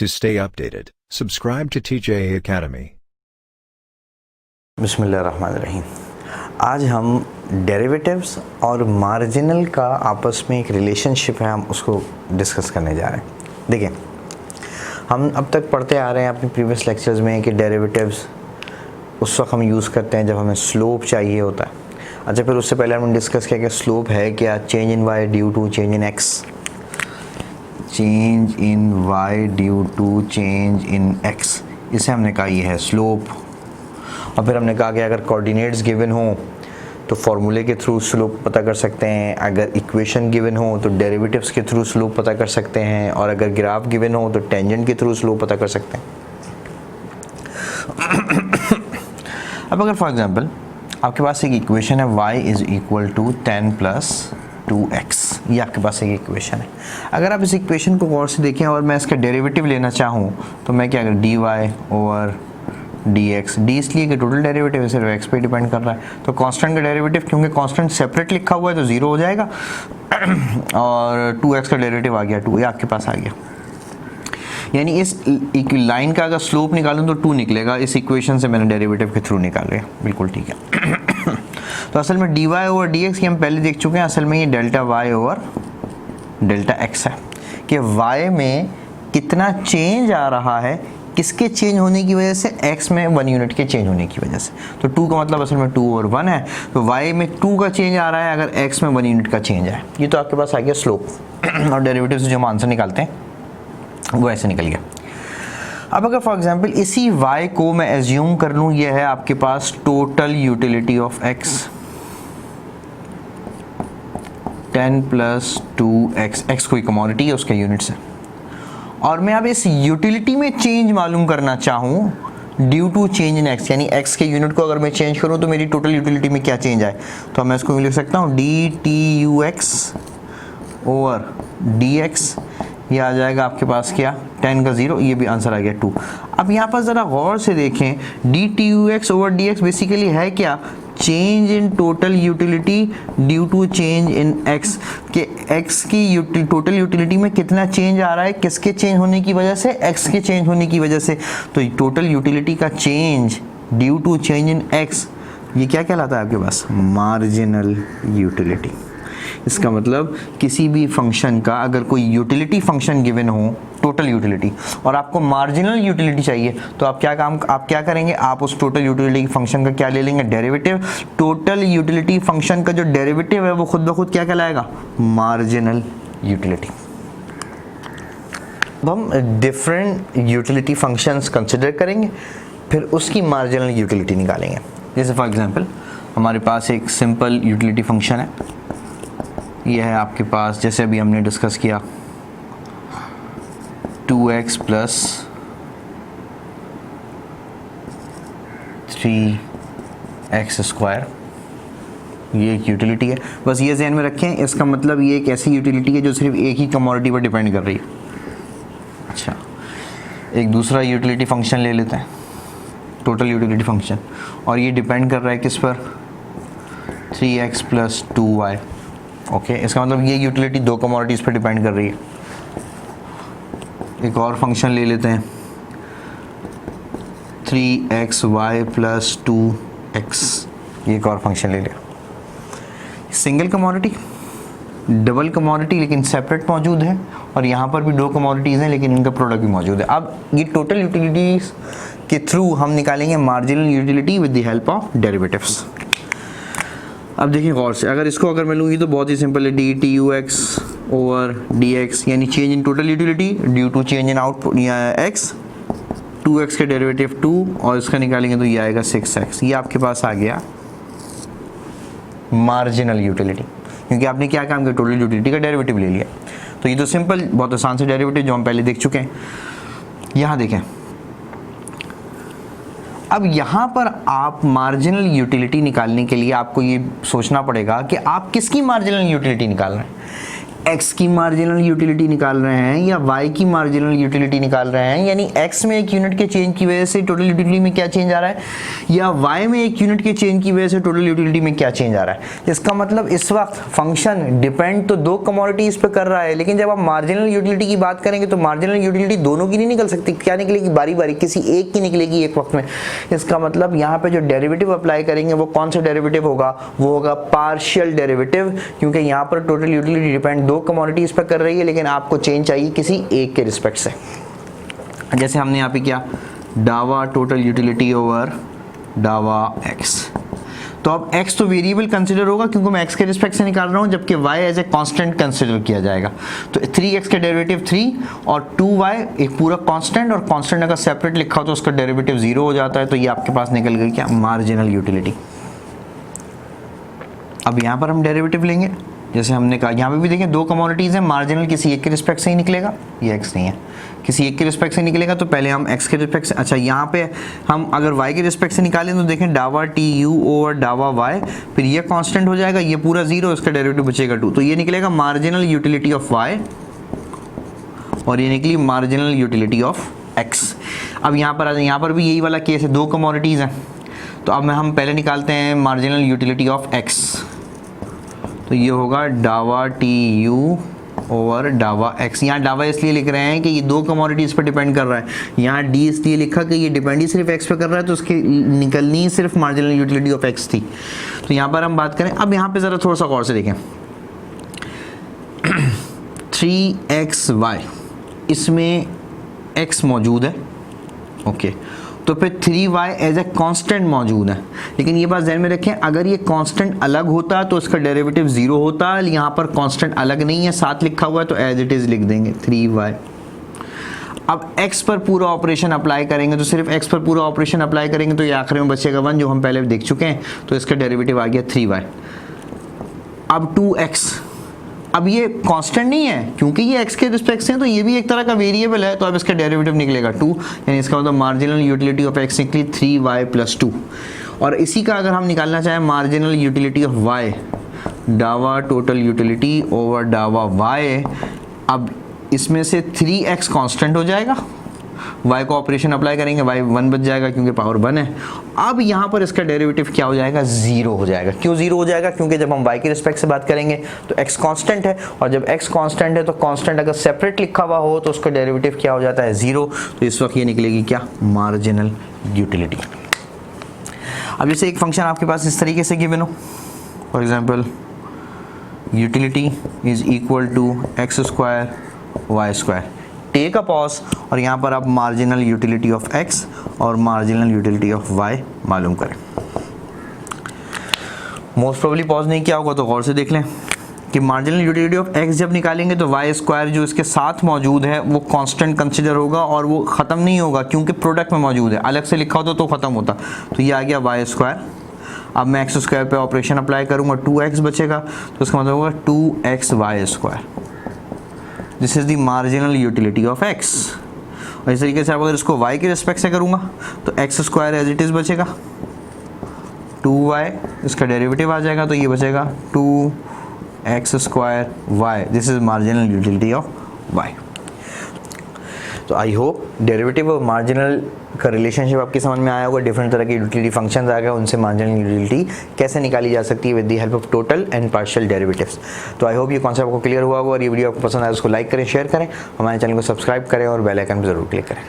To stay updated, subscribe to TJA Academy. बिस्मिल्लाहिर्रहमानिर्रहीम। आज हम डेरिवेटिव्स और मार्जिनल का आपस में एक रिलेशनशिप है, हम उसको डिस्कस करने जा रहे हैं। देखिए, हम अब तक पढ़ते आ रहे हैं अपने प्रीवियस लेक्चर्स में कि डेरिवेटिव्स उस वक्त हम यूज़ करते हैं जब हमें स्लोप चाहिए होता है। अच्छा, फिर उससे पहले हमने डिस्कस किया कि स्लोप है क्या, change in Y due to change in X, change in Y due to change in X, इसे हमने कहा ये है स्लोप। और फिर हमने कहा कि अगर कोऑर्डिनेट्स गिवन हो तो फॉर्मूले के थ्रू स्लोप पता कर सकते हैं, अगर इक्वेशन गिवन हो तो डेरिवेटिव्स के थ्रू स्लोप पता कर सकते हैं, और अगर ग्राफ गिवन हो तो टेंजेंट के थ्रू स्लोप पता कर सकते हैं। अब अगर फॉर एग्जांपल आपके पास एक इक्वेशन है y is equal to 10 + 2x, ये आपके पास एक इक्वेशन है। अगर आप इस इक्वेशन को गौर से देखें और मैं इसका डेरिवेटिव लेना चाहूँ तो मैं क्या करूँ, dy/dx, डी इसलिए कि टोटल डेरिवेटिव सिर्फ x पे डिपेंड कर रहा है, तो कांस्टेंट का डेरिवेटिव क्योंकि कांस्टेंट सेपरेट लिखा हुआ है तो 0 हो जाएगा और 2x का डेरिवेटिव आ गया 2, ये आपके पास आ गया। यानी इस लाइन का अगर स्लोप निकालूं तो 2 निकलेगा, इस इक्वेशन से मैंने डेरिवेटिव के थ्रू निकाल लिया, बिल्कुल ठीक है। तो असल में dy/dx की हम पहले देख चुके हैं, असल में ये Δy/Δx है कि y में कितना चेंज आ रहा है, किसके चेंज होने की वजह से, x में 1 यूनिट के चेंज होने की वजह से। तो 2 का मतलब असल में 2 और 1 है, तो y में 2 का चेंज आ रहा है अगर x में 1 यूनिट का चेंज है। ये तो आपके पास आ गया स्लोप और डेरिवेटिव से जो हम आंसर निकालते हैं वो ऐसे निकल गया। अब अगर फॉर एग्जांपल इसी y को मैं एज्यूम कर लूँ, ये है आपके पास total utility of x, 10 + 2x, x कोई कमोडिटी है उसके यूनिट्स है, और मैं अब इस यूटिलिटी में चेंज मालूम करना चाहूँ due to change in x, यानी x के यूनिट को अगर मैं चेंज करूँ तो मेरी टोटल यूटिलिटी में क्या चेंज आए, तो मैं इसको लिख सकता हूँ dtux/dx, ये आ जाएगा आपके पास क्या, 10 का 0, ये भी आंसर आ गया 2। अब यहाँ पर ज़रा गौर से देखें, dtux/dx बेसिकली है क्या, change in total utility due to change in x, के x की टोटल यूटिलिटी में कितना चेंज आ रहा है, किसके चेंज होने की वजह से, x के चेंज होने की वजह से। तो टोटल यूटिलिटी का change due to change in x, ये क्या कहलाता है आपके पास, मार्जिनल यूटिलिटी। इसका मतलब किसी भी फंक्शन का अगर कोई यूटिलिटी फंक्शन गिवन हो, टोटल यूटिलिटी, और आपको मार्जिनल यूटिलिटी चाहिए, तो आप क्या करेंगे, आप उस टोटल यूटिलिटी फंक्शन का क्या ले लेंगे, डेरिवेटिव। टोटल यूटिलिटी फंक्शन का जो डेरिवेटिव है वो खुद ब खुद क्या कहलाएगा, मार्जिनल यूटिलिटी। अब हम डिफरेंट यूटिलिटी फंक्शंस कंसिडर करेंगे, फिर उसकी मार्जिनल यूटिलिटी निकालेंगे। जैसे फॉर एग्जांपल हमारे पास एक सिंपल यूटिलिटी फंक्शन है, यह है आपके पास, जैसे अभी हमने डिस्कस किया, 2x + 3x², ये एक यूटिलिटी है। बस ये ध्यान में रखें, इसका मतलब ये एक ऐसी यूटिलिटी है जो सिर्फ एक ही कमोडिटी पर डिपेंड कर रही है। अच्छा, एक दूसरा यूटिलिटी फंक्शन ले लेते हैं, टोटल यूटिलिटी फंक्शन, और ये डिपेंड कर रहा है किस पर, 3x + 2y। ओके, इसका मतलब ये यूटिलिटी 2 कमोडिटीज़ पर डिपेंड कर रही है। एक और फंक्शन ले लेते हैं, 3xy + 2x, ये एक और फंक्शन ले लिया। सिंगल कमोडिटी, डबल कमोडिटी लेकिन सेपरेट मौजूद है, और यहाँ पर भी 2 कमोडिटीज़ हैं लेकिन इनका प्रोडक्ट भी मौजूद है। अब ये टोटल यूटिलिटीज़ के थ्रू हम निकालेंगे marginal utility with the help of derivatives. अब देखिए गौर से, अगर मैं लूँगी तो बहुत ही सिंपल है, dtux/dx, यानी change in total utility due to change in output x, 2x का डेरिवेटिव 2, और इसका निकालेंगे तो ये आएगा 6x। ये आपके पास आ गया मार्जिनल यूटिलिटी, क्योंकि आपने क्या काम किया, टोटल यूटिलिटी का डेरिवेटिव ले लिया। तो ये तो सिंपल, बहुत आसान से डेरिवेटिव जो हम पहले देख चुके हैं। यहाँ देखें, अब यहाँ पर आप मार्जिनल यूटिलिटी निकालने के लिए आपको ये सोचना पड़ेगा कि आप किसकी मार्जिनल यूटिलिटी निकाल रहे हैं, x की मार्जिनल यूटिलिटी निकाल रहे हैं या y की मार्जिनल यूटिलिटी निकाल रहे हैं, यानी x में एक यूनिट के चेंज की वजह से टोटल यूटिलिटी में क्या चेंज आ रहा है, या y में एक यूनिट के चेंज की वजह से टोटल यूटिलिटी में क्या चेंज आ रहा है। इसका मतलब इस वक्त फंक्शन डिपेंड तो दो कमोडिटीज पे कर रहा है, लेकिन जब आप मार्जिनल यूटिलिटी की बात करेंगे तो मार्जिनल यूटिलिटी दोनों की नहीं निकल सकती, क्या निकलेगी, बारी बारी किसी एक की निकलेगी एक वक्त में। इसका मतलब यहाँ पे जो डेरिवेटिव अप्लाई करेंगे वो कौन सा डेरिवेटिव होगा, वो होगा पार्शियल डेरिवेटिव, क्योंकि यहाँ पर टोटल यूटिलिटी डिपेंड दो कमोडिटीज पर कर रही है, लेकिन आपको चेंज चाहिए किसी एक के रिस्पेक्ट से। जैसे हमने यहाँ पे किया डावा टोटल यूटिलिटी ओवर डावा x, तो अब x तो वेरिएबल कंसिडर होगा क्योंकि मैं x के रिस्पेक्ट से निकाल रहा हूँ, जबकि y as a constant consider किया जाएगा। तो 3x का डेरिवेटिव 3 और 2y एक पूरा कांस्टेंट, और कांस्टेंट अगर सेपरेट लिखा हो तो उसका डेरिवेटिव 0 हो जाता है, तो ये आपके पास निकल गई क्या, मार्जिनल यूटिलिटी। अब यहाँ पर हम डेरिवेटिव लेंगे, जैसे हमने कहा यहाँ पे भी देखें दो कमोडिटीज़ हैं, मार्जिनल किसी एक के रिस्पेक्ट से ही निकलेगा, ये x नहीं है, किसी एक के रिस्पेक्ट से निकलेगा, तो पहले हम x के रिस्पेक्ट से, अच्छा यहाँ पे हम अगर y के रिस्पेक्ट से निकालें तो देखें डावा tu ओवर डावा y, फिर ये कांस्टेंट हो जाएगा, ये पूरा 0, इसका डेरिवेटिव बचेगा 2, तो ये निकलेगा मार्जिनल यूटिलिटी ऑफ y और ये निकली मार्जिनल यूटिलिटी ऑफ x। अब यहाँ पर आ जाए, यहाँ पर भी यही वाला केस है, दो कमोडिटीज़ हैं, तो अब हम पहले निकालते हैं मार्जिनल यूटिलिटी ऑफ x, तो ये होगा डावा tu ओवर डावा x। यहाँ डावा इसलिए लिख रहे हैं कि ये दो कमोडिटीज़ पर डिपेंड कर रहा है, यहाँ d इसलिए लिखा कि ये डिपेंड ही सिर्फ x पे कर रहा है, तो उसकी निकलनी सिर्फ मार्जिनल यूटिलिटी ऑफ x थी। तो यहाँ पर हम बात करें, अब यहाँ पे ज़रा थोड़ा सा गौर से देखें 3xy, इसमें x मौजूद है, ओके, तो फिर 3y एज ए कांस्टेंट मौजूद है, लेकिन ये बात ध्यान में रखें अगर ये कांस्टेंट अलग होता तो इसका डेरिवेटिव 0 होता, यहाँ पर कांस्टेंट अलग नहीं है, साथ लिखा हुआ है, तो एज इट इज़ लिख देंगे 3y। अब x पर पूरा ऑपरेशन अप्लाई करेंगे, तो सिर्फ x पर पूरा ऑपरेशन अप्लाई करेंगे तो ये आखिरी में बचेगा 1, जो हम पहले देख चुके हैं, तो इसका डेरिवेटिव आ गया 3y। अब 2x, अब ये कांस्टेंट नहीं है क्योंकि ये x के रिस्पेक्ट से है, तो ये भी एक तरह का वेरिएबल है, तो अब इसका डेरिवेटिव निकलेगा 2, यानी इसका मतलब मार्जिनल यूटिलिटी ऑफ x निकली 3y प्लस 2। और इसी का अगर हम निकालना चाहें मार्जिनल यूटिलिटी ऑफ y, डावा टोटल यूटिलिटी ओवर डावा y, अब इसमें से 3x कांस्टेंट हो जाएगा, y को ऑपरेशन अप्लाई करेंगे, y 1 बच जाएगा क्योंकि पावर 1 है। अब यहाँ पर इसका डेरिवेटिव क्या हो जाएगा, 0 हो जाएगा। क्यों 0 हो जाएगा, क्योंकि जब हम y के रिस्पेक्ट से बात करेंगे तो x कांस्टेंट है, और जब x कांस्टेंट है तो कांस्टेंट अगर सेपरेट लिखा हुआ हो तो उसका डेरिवेटिव क्या हो जाता है, 0, तो इस वक्त ये निकलेगी क्या, मार्जिनल यूटिलिटी। अब जैसे एक फंक्शन आपके पास इस तरीके से गिवन हो, for example utility is equal to X square Y square, take a pause और यहाँ पर आप मार्जिनल यूटिलिटी ऑफ x और मार्जिनल यूटिलिटी ऑफ y मालूम करें। मोस्ट प्रोबेबली पॉज नहीं किया होगा तो गौर से देख लें कि मार्जिनल यूटिलिटी ऑफ x जब निकालेंगे तो y स्क्वायर जो इसके साथ मौजूद है वो कांस्टेंट कंसिडर होगा और वो ख़त्म नहीं होगा क्योंकि प्रोडक्ट में मौजूद है, अलग से लिखा होता तो ख़त्म होता, तो ये आ गया y स्क्वायर। अब मैं x स्क्वायर पे ऑपरेशन अप्लाई करूँगा, 2x बचेगा, तो इसका मतलब होगा 2xy square. This is the marginal utility of x। और इस तरीके से अगर इसको y के रिस्पेक्ट से करूँगा तो x square as it is बचेगा, 2y इसका डेरिवेटिव आ जाएगा, तो ये बचेगा 2x square y। This is marginal utility of y। तो आई होप डेरिवेटिव और मार्जिनल का रिलेशनशिप आपकी समझ में आया होगा। डिफरेंट तरह की यूटिलिटी फंक्शंस आ गए, उनसे मार्जिनल यूटिलिटी कैसे निकाली जा सकती है with the help of total and partial derivatives. तो आई होप ये कॉन्सेप्ट आपको क्लियर हुआ होगा और ये वीडियो आपको पसंद आया उसको लाइक करें, शेयर करें, हमारे चैनल को सब्सक्राइब करें और बेल आइकन पर जरूर क्लिक करें।